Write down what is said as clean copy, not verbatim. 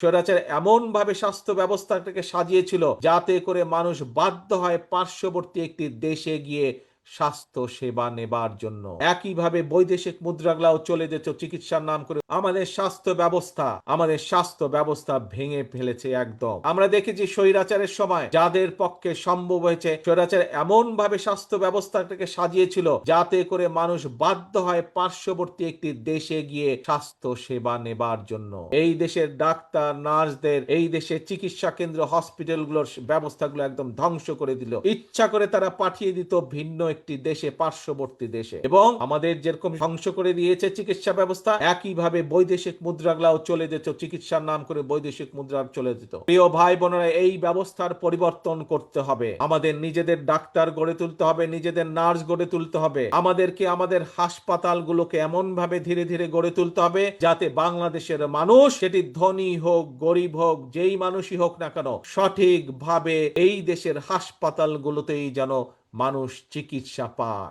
স্বৈরাচার এমন ভাবে স্বাস্থ্য ব্যবস্থাটাকে সাজিয়েছিল যাতে করে মানুষ বাধ্য হয় পার্শ্ববর্তী একটি দেশে গিয়ে স্বাস্থ্য সেবা নেবার জন্য। একইভাবে বৈদেশিক মুদ্রাগুলাও চলে যেত চিকিৎসার নাম করে। আমাদের স্বাস্থ্য ব্যবস্থা ভেঙে ফেলেছে একদম। আমরা দেখেছি স্বৈরাচারের সময় যাদের পক্ষে সম্ভব হয়েছে, স্বৈরাচার এমন ভাবে স্বাস্থ্য ব্যবস্থাটাকে সাজিয়েছিল যাতে করে মানুষ বাধ্য হয় পার্শ্ববর্তী একটি দেশে গিয়ে স্বাস্থ্য সেবা নেবার জন্য। এই দেশের ডাক্তার, নার্সদের, এই দেশের চিকিৎসা কেন্দ্র, হসপিটালগুলোর ব্যবস্থাগুলো একদম ধ্বংস করে দিল। ইচ্ছা করে তারা পাঠিয়ে দিত ভিন্ন একটি দেশে, পার্শ্ববর্তী দেশে। এবং আমাদের যেরকম ধ্বংস করে দিয়েছে চিকিৎসা ব্যবস্থা, একইভাবে বৈদেশিক মুদ্রাগুলাও চলে যেত চিকিৎসার নাম করে, বৈদেশিক মুদ্রা চলে যেত। প্রিয় ভাই বোনেরা, এই ব্যবস্থার পরিবর্তন করতে হবে। আমাদের নিজেদের ডাক্তার গড়ে তুলতে হবে, নিজেদের নার্স গড়ে তুলতে হবে। আমাদেরকে আমাদের হাসপাতালগুলোকে এমন ভাবে ধীরে ধীরে গড়ে তুলতে হবে যাতে বাংলাদেশের মানুষ, সেটি ধনী হোক গরিব হোক, যেই মানুষই হোক না কেন, সঠিকভাবে এই দেশের হাসপাতালগুলোতেই যেন মানুষ চিকিৎসা পায়।